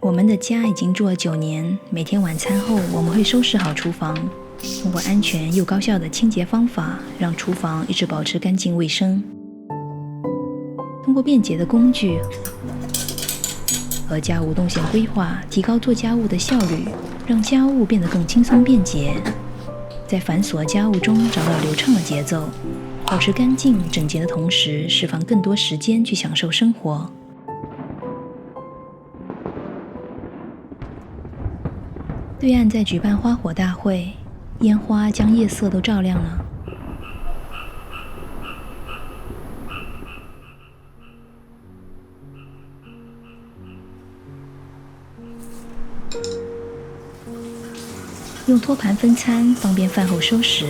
我们的家已经住了9年，每天晚餐后我们会收拾好厨房，通过安全又高效的清洁方法，让厨房一直保持干净卫生。通过便捷的工具和家务动线规划，提高做家务的效率，让家务变得更轻松便捷。在繁琐家务中找到流畅的节奏，保持干净整洁的同时，释放更多时间去享受生活。对岸在举办花火大会，烟花将夜色都照亮了。用托盘分餐，方便饭后收拾。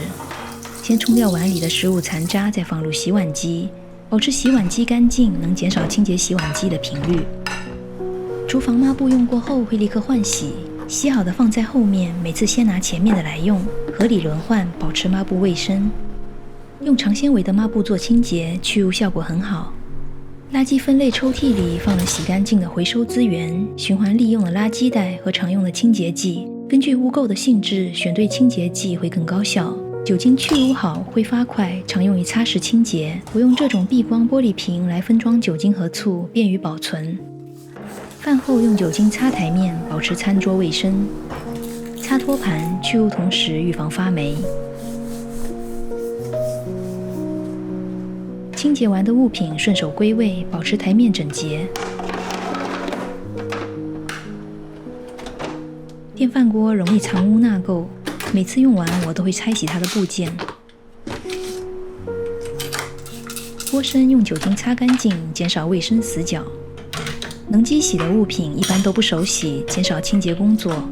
先冲掉碗里的食物残渣，再放入洗碗机，保持洗碗机干净，能减少清洁洗碗机的频率。厨房抹布用过后会立刻换洗，洗好的放在后面，每次先拿前面的来用，合理轮换，保持抹布卫生。用长纤维的抹布做清洁，去污效果很好。垃圾分类抽屉里放了洗干净的回收资源，循环利用的垃圾袋和常用的清洁剂。根据污垢的性质，选对清洁剂会更高效。酒精去污好，挥发快，常用于擦拭清洁。我用这种避光玻璃瓶来分装酒精和醋，便于保存。饭后用酒精擦台面，保持餐桌卫生。擦托盘，去污同时预防发霉。清洁完的物品顺手归位，保持台面整洁。电饭锅容易藏污纳垢，每次用完我都会拆洗它的部件。锅身用酒精擦干净，减少卫生死角。能机洗的物品一般都不手洗，减少清洁工作。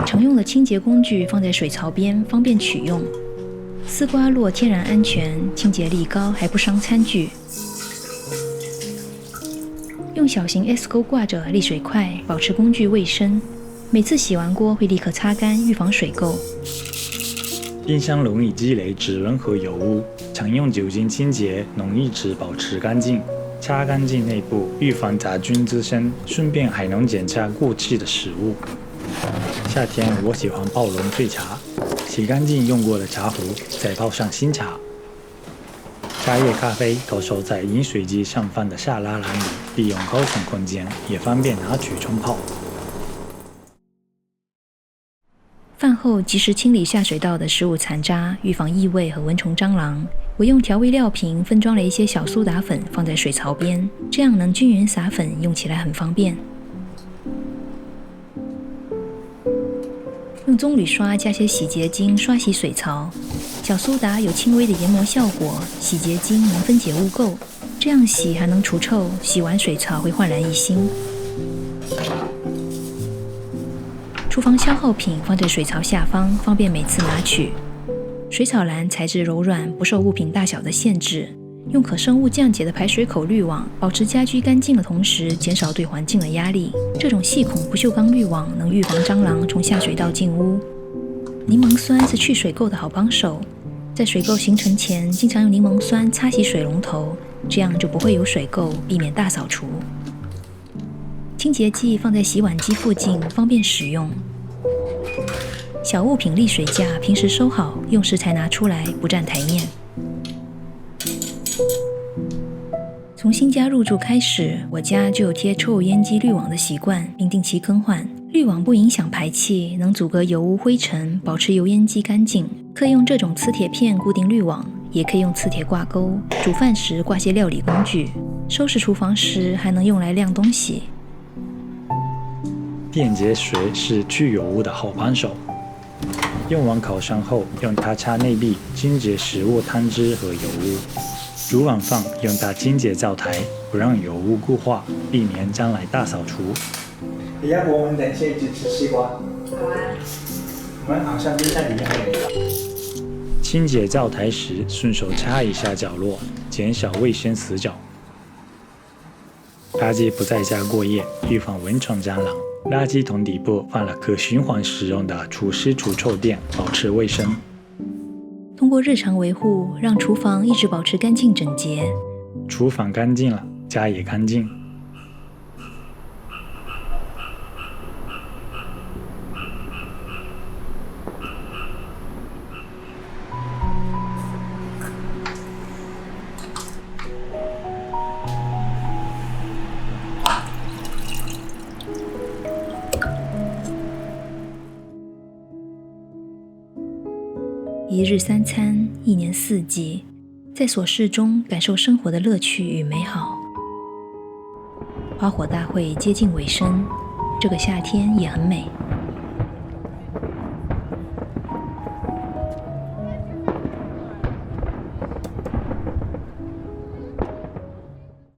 常用的清洁工具放在水槽边，方便取用。丝瓜络天然安全，清洁力高，还不伤餐具。用小型 S 钩挂着沥水块，保持工具卫生。每次洗完锅会立刻擦干，预防水垢。冰箱容易积累指纹和油污，常用酒精清洁，能一直保持干净。擦干净内部，预防杂菌滋生，顺便还能检查过期的食物。夏天我喜欢泡冷萃茶，洗干净用过的茶壶，再泡上新茶。茶叶咖啡都收在饮水机上方的下拉篮里，利用高层空间，也方便拿取冲泡。饭后及时清理下水道的食物残渣，预防异味和蚊虫、蟑螂。我用调味料瓶分装了一些小苏打粉，放在水槽边，这样能均匀撒粉，用起来很方便。用棕榈刷加些洗洁精刷洗水槽，小苏打有轻微的研磨效果，洗洁精能分解污垢，这样洗还能除臭，洗完水槽会焕然一新。厨房消耗品放在水槽下方，方便每次拿取。水草篮材质柔软，不受物品大小的限制。用可生物降解的排水口滤网，保持家居干净的同时，减少对环境的压力。这种细孔不锈钢滤网能预防蟑螂从下水道进屋。柠檬酸是去水垢的好帮手，在水垢形成前，经常用柠檬酸擦洗水龙头，这样就不会有水垢，避免大扫除。清洁剂放在洗碗机附近，方便使用。小物品沥水架平时收好，用时才拿出来，不占台面。从新家入住开始，我家就有贴抽油烟机滤网的习惯，并定期更换。滤网不影响排气，能阻隔油污灰尘，保持油烟机干净。可以用这种磁铁片固定滤网，也可以用磁铁挂钩。煮饭时挂些料理工具，收拾厨房时还能用来晾东西。电解水是去油污的好帮手。用完烤箱后，用它擦内壁，清洁食物汤汁和油污。煮完饭，用它清洁灶台，不让油污固化，避免将来大扫除。要不我们等一下一直吃西瓜？好啊。我们好像就在里面还有一个。清洁灶台时，顺手擦一下角落，减少卫生死角。垃圾不在家过夜，预防蚊虫、蟑螂。垃圾桶底部放了可循环使用的除湿除臭垫，保持卫生。通过日常维护，让厨房一直保持干净整洁。厨房干净了，家也干净。一日三餐，一年四季，在琐事中感受生活的乐趣与美好。花火大会接近尾声，这个夏天也很美。